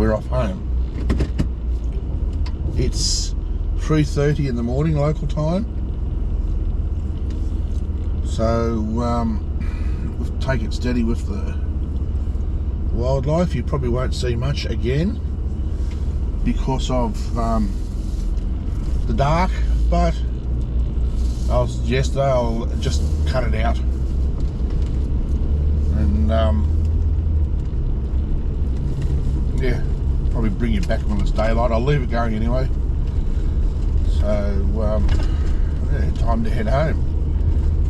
we're off home. It's 3:30 in the morning local time, so we'll take it steady with the wildlife. You probably won't see much again because of the dark, but yesterday I'll just cut it out and yeah, probably bring you back when it's daylight. I'll leave it going anyway. So yeah, time to head home.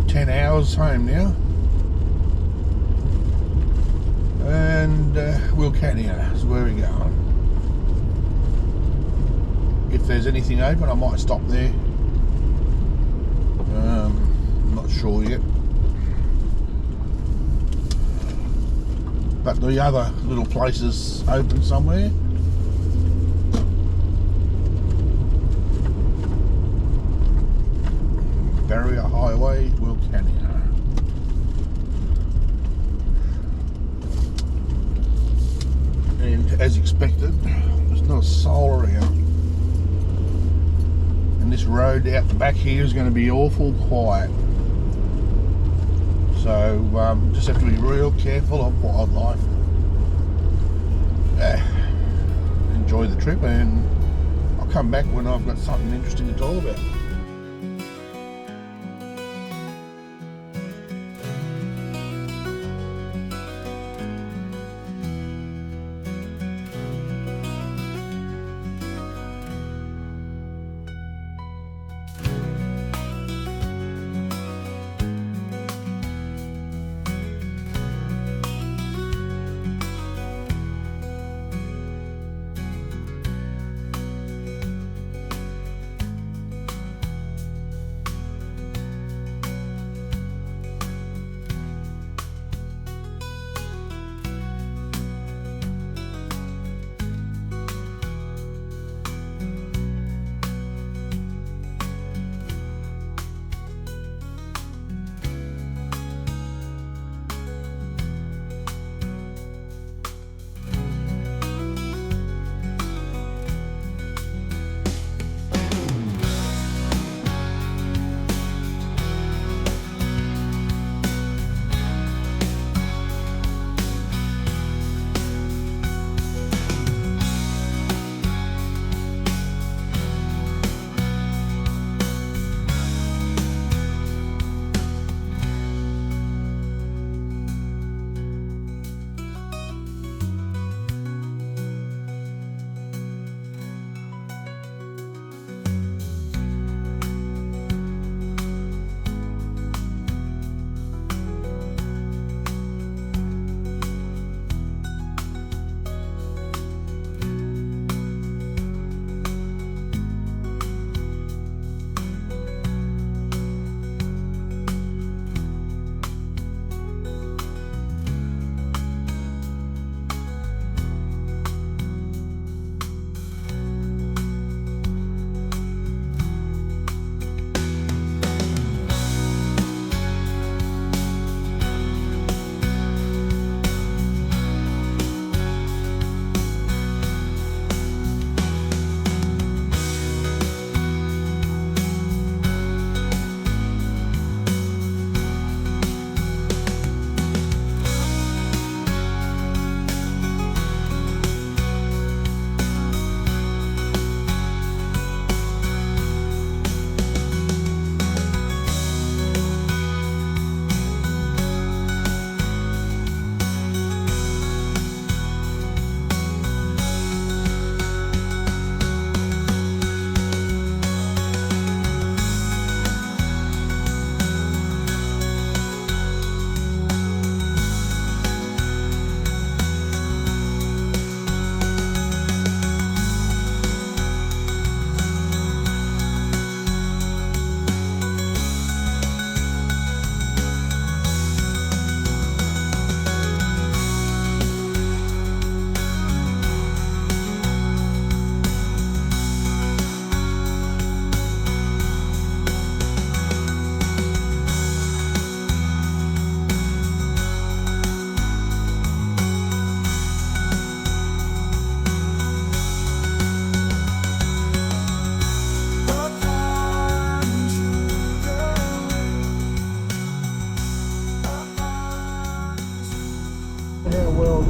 10 hours home now, and Wilcannia is where we're going. If there's anything open, I might stop there. I'm not sure yet. But the other little places open somewhere. Barrier Highway, Wilcannia. And as expected, there's not a soul around. And this road out the back here is going to be awful quiet. So just have to be real careful of wildlife. Enjoy the trip, and I'll come back when I've got something interesting to talk about.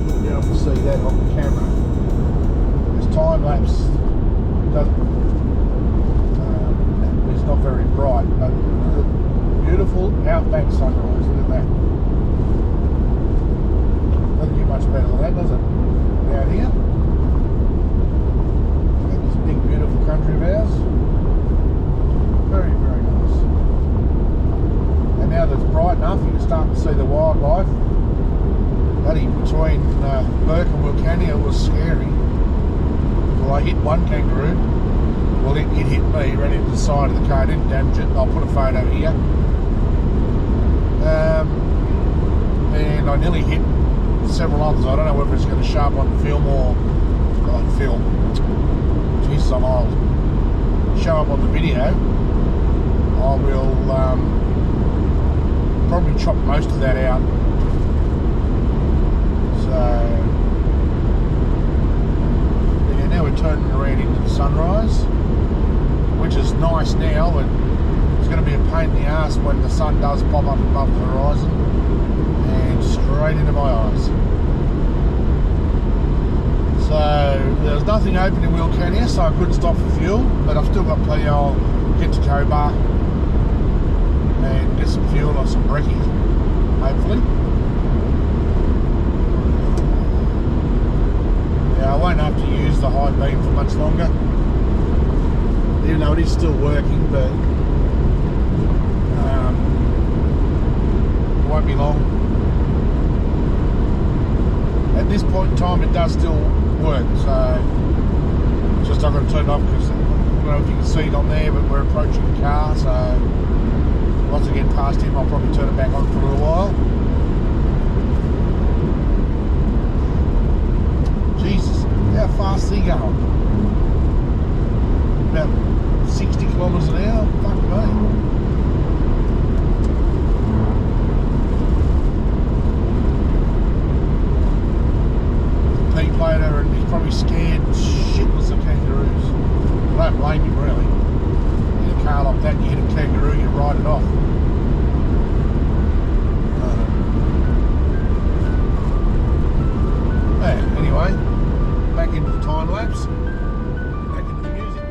You'll be able to see that on the camera. This time lapse is not very bright, but beautiful outback sunrise. Look at that. Doesn't get much better than that, does it? Down here. Look at this big, beautiful country of ours. Very, very nice. And now that it's bright enough, you can start to see the wildlife. Bloody between Burke and Wilcannia, it was scary. Well, I hit one kangaroo. Well, it hit me, ran into the side of the car, didn't damage it. I'll put a photo here. And I nearly hit several others. I don't know whether it's going to show up on film or on film. Jesus, I'm old. Show up on the video. I will probably chop most of that out. So yeah, now we're turning around into the sunrise, which is nice now, but it's going to be a pain in the ass when the sun does pop up above the horizon and straight into my eyes. So there's nothing open in Wilcannia, so I couldn't stop for fuel, but I've still got plenty. I'll get to Cobar and get some fuel or some brekkie, hopefully. Yeah, I won't have to use the high beam for much longer, even though it is still working, but it won't be long. At this point in time, it does still work, so just I'm going to turn it off because I don't know if you can see it on there, but we're approaching the car, so once I get past him, I'll probably turn it back on for a little while. Jesus, how fast is he going? About 60 kilometres an hour? Fuck me. Pete later, and he's probably scared shitless of kangaroos. I don't blame him, really. In a car like that, you hit a kangaroo, you ride it off. Anyway, back into the time lapse, back into the music.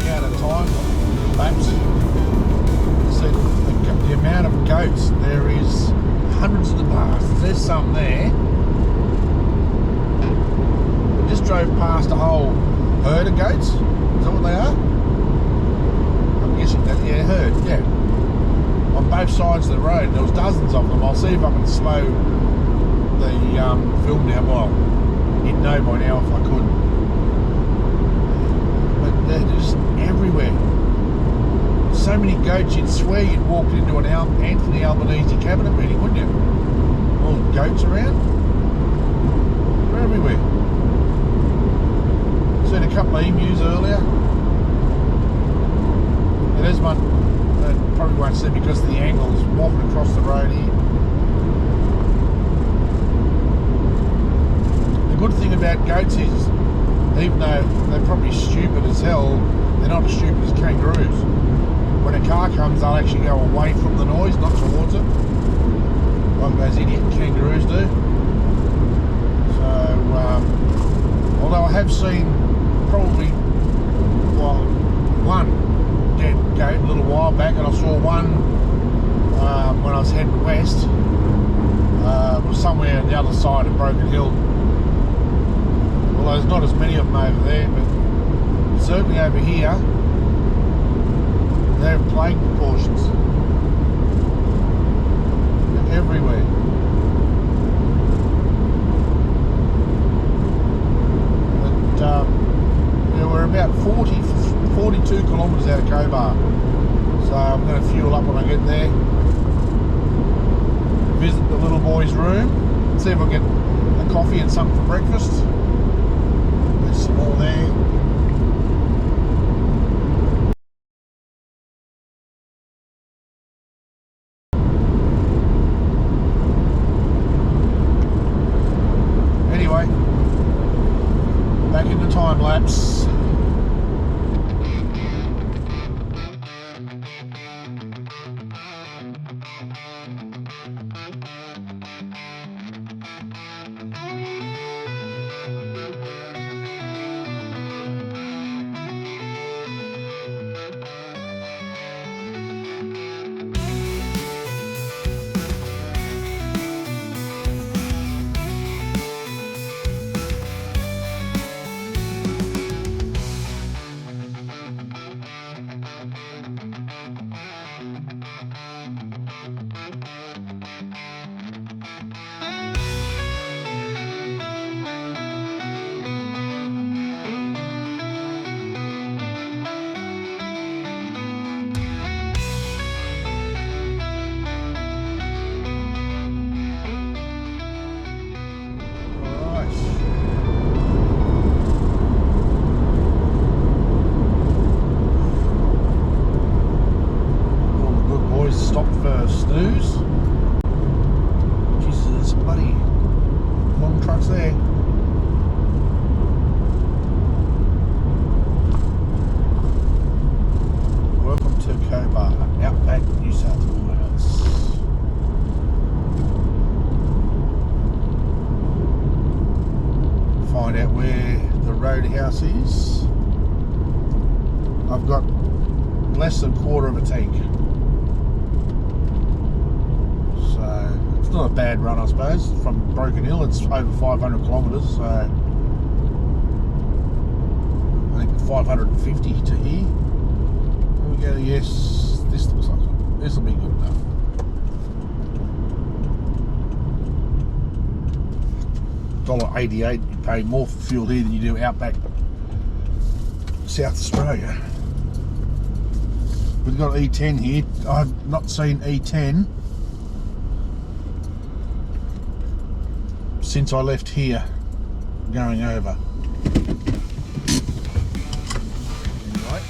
amount of time lapse. So the amount of goats, there is hundreds of the bastards. There's some there. We just drove past a whole herd of goats. Is that what they are? I'm guessing that, yeah, herd, yeah. On both sides of the road, there was dozens of them. I'll see if I can slow the film down. Well, you'd know by now if I could. But they're just everywhere. So many goats, you'd swear you'd walked into an Anthony Albanese cabinet meeting, wouldn't you? All the goats around. They're everywhere. Seen a couple of emus earlier. And there's one that probably won't see because of the angles walking across the road here. The good thing about goats is, even though they're probably stupid as hell, they're not as stupid as kangaroos. When a car comes, they'll actually go away from the noise, not towards it, like those idiot kangaroos do. So, although I have seen probably, well, one dead goat a little while back, and I saw one when I was heading west. It was somewhere on the other side of Broken Hill. Well, there's not as many of them over there, but certainly over here, they're in plague proportions. They're everywhere. But we're about 42 kilometres out of Cobar. So I'm going to fuel up when I get there. Visit the little boy's room. See if I get a coffee and something for breakfast. There's some more there. Back in the time lapse. Snooze. Jesus, there's bloody long trucks there. Welcome to Cobar, Outback, New South Wales. Find out where the roadhouse is. I've got less than a quarter of a tank. It's not a bad run, I suppose. From Broken Hill, it's over 500 kilometres, so I think 550 to here. There we go. Yes, this looks like this will be good enough. $1.88. You pay more for fuel here than you do Outback, South Australia. We've got E10 here. I've not seen E10 since I left here going over. Anyway.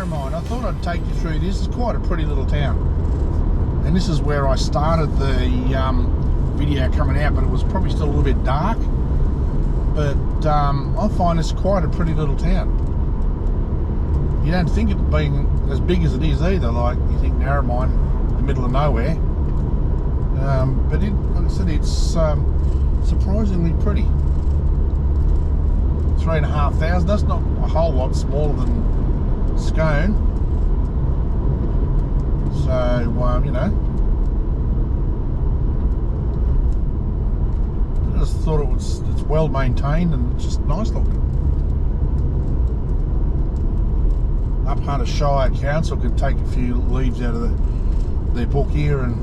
Narromine. I thought I'd take you through this. It's quite a pretty little town. And this is where I started the video coming out, but it was probably still a little bit dark. But I find it's quite a pretty little town. You don't think it being as big as it is either. Like, you think Narromine, in the middle of nowhere. But like I said, it's surprisingly pretty. 3,500. That's not a whole lot smaller than Scone. So, you know, I just thought it's well maintained and just nice looking. Up Hunter Shire Council could take a few leaves out of their book here and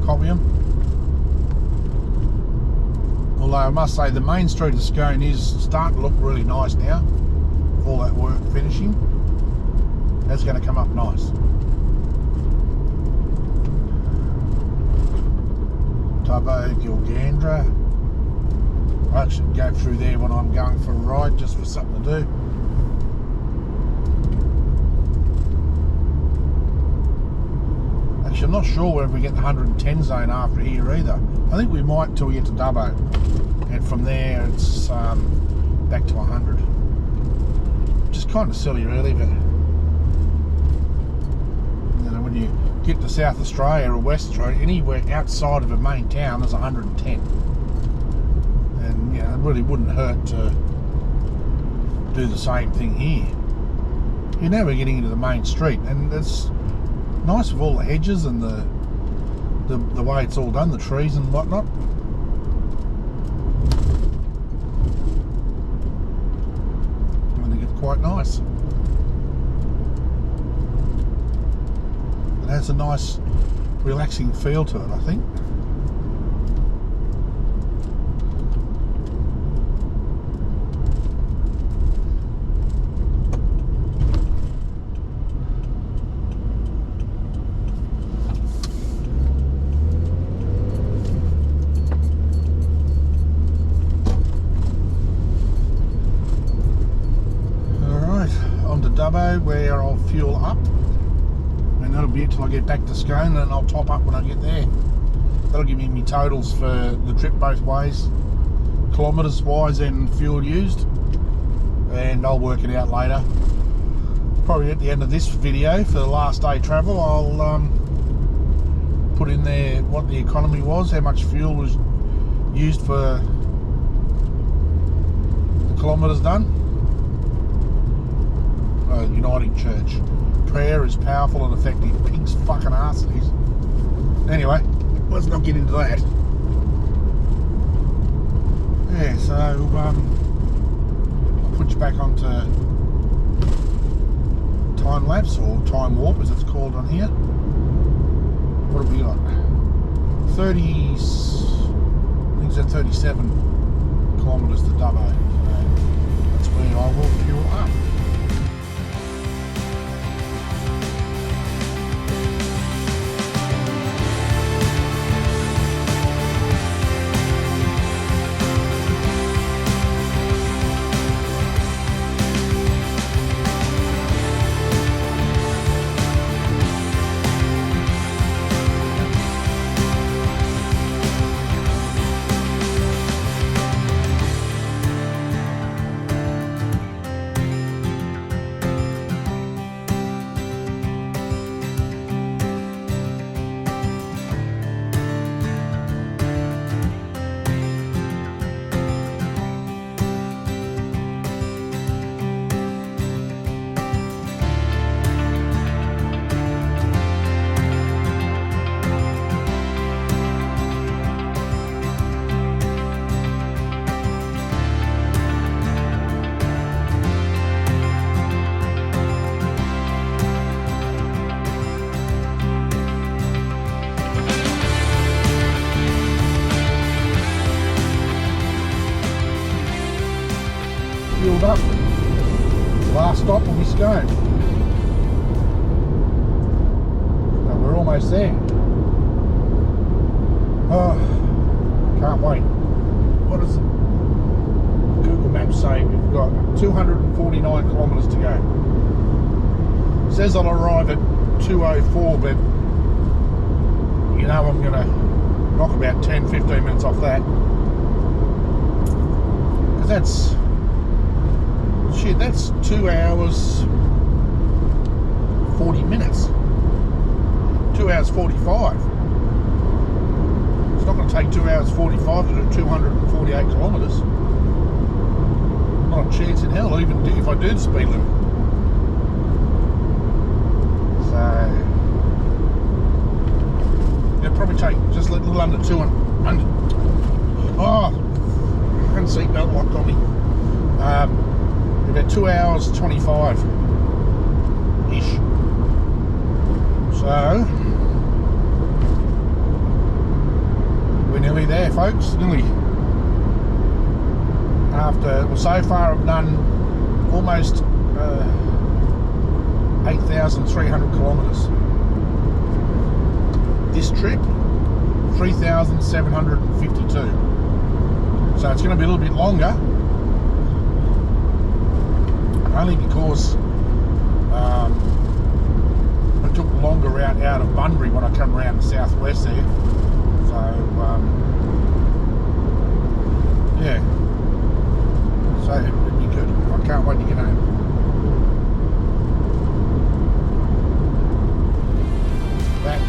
copy them. Although I must say the main street of Scone is starting to look really nice now. With all that work finishing, that's going to come up nice. Dubbo, Gilgandra. I actually go through there when I'm going for a ride, just for something to do. Actually, I'm not sure whether we get the 110 zone after here either. I think we might till we get to Dubbo, and from there it's back to 100. Which is kind of silly, really, but you know, when you get to South Australia or West Australia, anywhere outside of a main town, there's 110. And you know, it really wouldn't hurt to do the same thing here. You're never getting into the main street, and it's nice with all the hedges and the way it's all done, the trees and whatnot. I think it's quite nice. It has a nice relaxing feel to it, I think. Dubbo, where I'll fuel up, and that'll be it till I get back to Scone, and I'll top up when I get there. That'll give me my totals for the trip both ways, kilometres wise and fuel used, and I'll work it out later. Probably at the end of this video for the last day travel, I'll put in there what the economy was, how much fuel was used for the kilometres done. Uniting Church. Prayer is powerful and effective. Pig's fucking arse it is. Anyway, let's not get into that. Yeah, so I'll put you back onto time lapse or time warp as it's called on here. What have we got? 30, I think it's at 37 kilometres to Dubbo. So that's where I will fuel up. Fueled up. Last stop will be Scone. So we're almost there. Oh, can't wait. What does Google Maps say? We've got 249 kilometres to go. says I'll arrive at 2:04, but you know I'm going to knock about 10-15 minutes off that, because that's 2 hours 40 minutes, 2 hours 45. It's not going to take 2 hours 45 to do 248 kilometres. Not a chance in hell, even if I do the speed limit. So it'll probably take just a little under 200. Oh, I can seatbelt locked on me. About 2 hours 25 ish. So we're nearly there, folks. Nearly. So far I've done almost 8,300 kilometres. This trip, 3,752. So it's going to be a little bit longer, only because I took the longer route out of Bunbury when I come around the southwest there. So yeah. So it'd be good. I can't wait to get home. That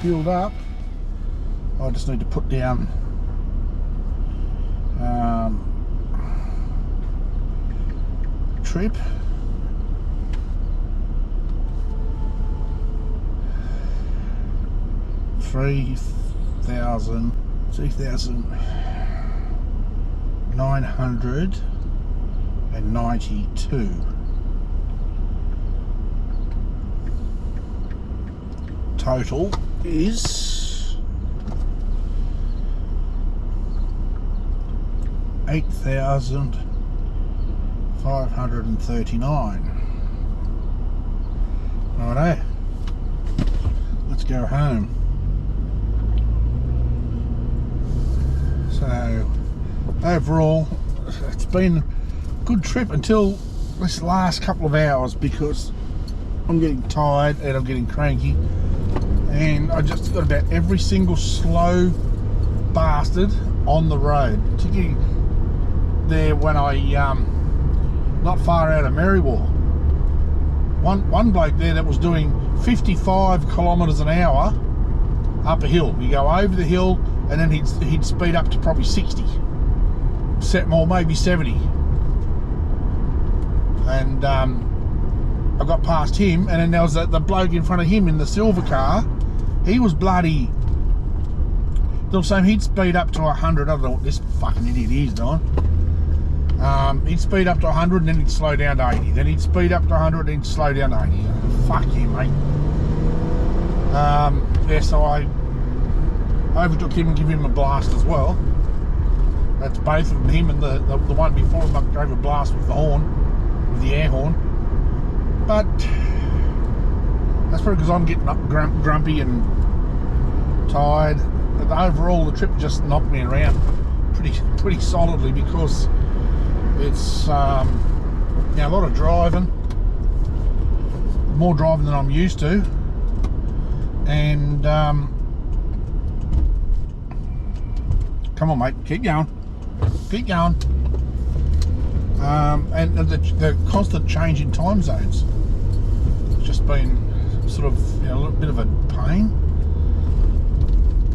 fueled up. I just need to put down trip. $3,992. Total is $8,539. Righto, let's go home. So overall, it's been a good trip until this last couple of hours, because I'm getting tired and I'm getting cranky, and I just got about every single slow bastard on the road. Particularly there when I not far out of Marywall, one bloke there that was doing 55 kilometres an hour up a hill. You go over the hill and then he'd speed up to probably 60, more maybe 70, and I got past him, and then there was the bloke in front of him in the silver car. He was bloody, the same, he'd speed up to 100. I don't know what this fucking idiot is doing. He'd speed up to 100 and then he'd slow down to 80. Then he'd speed up to 100 and then he'd slow down to 80. Fuck you, mate. Yeah, so I overtook him and give him a blast as well. That's both of them, him and the one before him. I gave a blast with the horn, with the air horn. But that's probably because I'm getting up grumpy and tired. But overall, the trip just knocked me around pretty solidly, because it's a lot of driving, more driving than I'm used to, and come on, mate, keep going. And the constant change in time zones, it's just been sort of a little bit of a pain.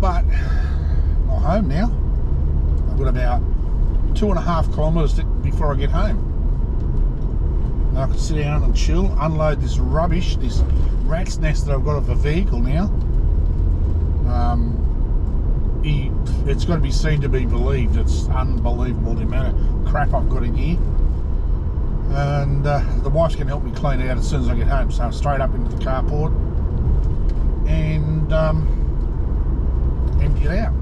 But I'm home now. I've got about 2.5 kilometres before I get home. Now I can sit down and chill, unload this rubbish, this rat's nest that I've got of a vehicle now. It's got to be seen to be believed. It's unbelievable the amount of crap I've got in here. And the wife's going to help me clean it out as soon as I get home. So I'm straight up into the carport and empty it out,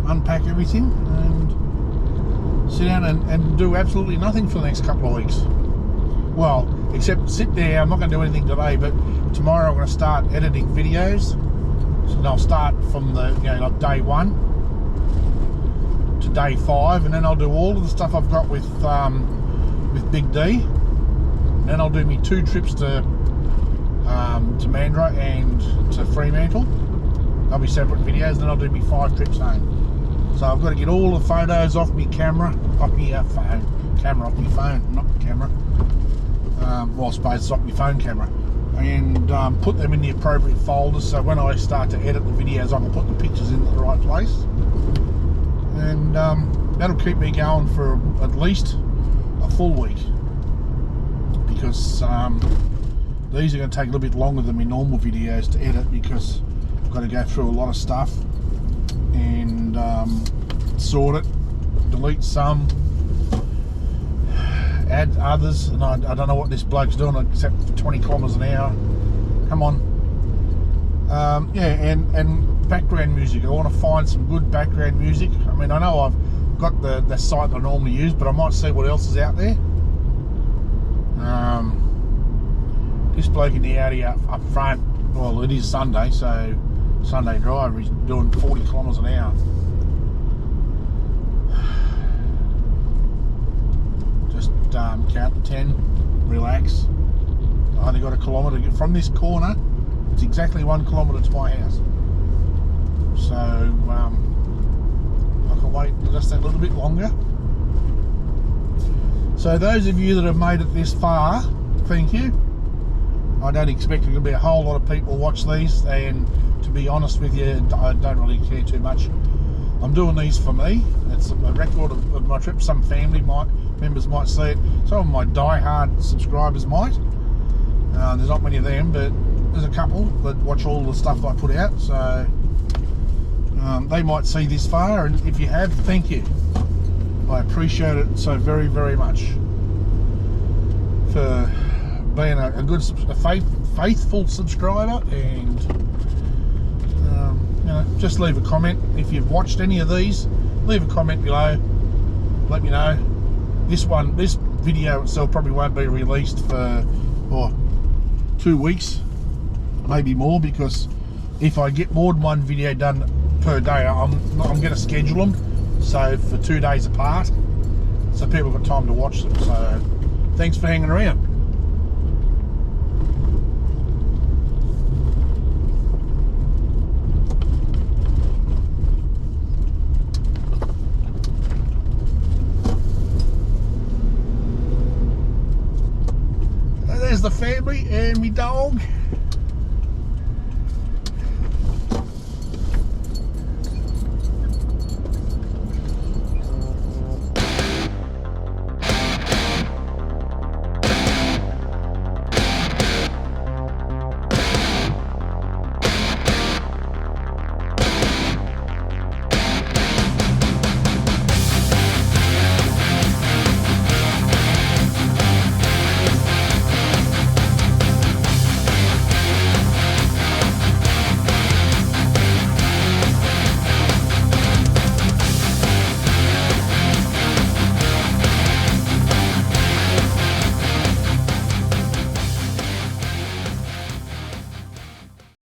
unpack everything, and sit down and do absolutely nothing for the next couple of weeks. Well, except sit there. I'm not going to do anything today, but tomorrow I'm going to start editing videos. So I'll start from the like day 1 to day 5, and then I'll do all of the stuff I've got with Big D. And then I'll do me 2 trips to Mandurah and to Fremantle. They'll be separate videos. And then I'll do me 5 trips home. So I've got to get all the photos off my camera, off my phone, not the camera. Well, I suppose it's off my phone camera, and put them in the appropriate folders, so when I start to edit the videos, I can put the pictures in the right place, and that'll keep me going for at least a full week, because these are going to take a little bit longer than my normal videos to edit, because I've got to go through a lot of stuff and sort it, delete some, add others, and I don't know what this bloke's doing except for 20 kilometres an hour. Come on. Yeah, and background music. I want to find some good background music. I mean, I know I've got the site that I normally use, but I might see what else is out there. This bloke in the Audi up front, well, it is Sunday, so Sunday driver, he's doing 40 kilometres an hour. Just count to 10, relax. I only got a kilometre to get from this corner. It's exactly 1 kilometre to my house. So I can wait just that little bit longer. So those of you that have made it this far, thank you. I don't expect there to be a whole lot of people watch these, and to be honest with you, I don't really care too much. I'm doing these for me. It's a record of my trip. Some family members might see it. Some of my die-hard subscribers might. There's not many of them, but there's a couple that watch all the stuff I put out, so they might see this far, and if you have, thank you. I appreciate it so very, very much for being a good, faithful subscriber, and you know, just leave a comment if you've watched any of these. Leave a comment below. Let me know. This video itself probably won't be released for 2 weeks, maybe more, because if I get more than one video done per day, I'm going to schedule them so for 2 days apart, so people got time to watch them. So thanks for hanging around. There's the family and me dog.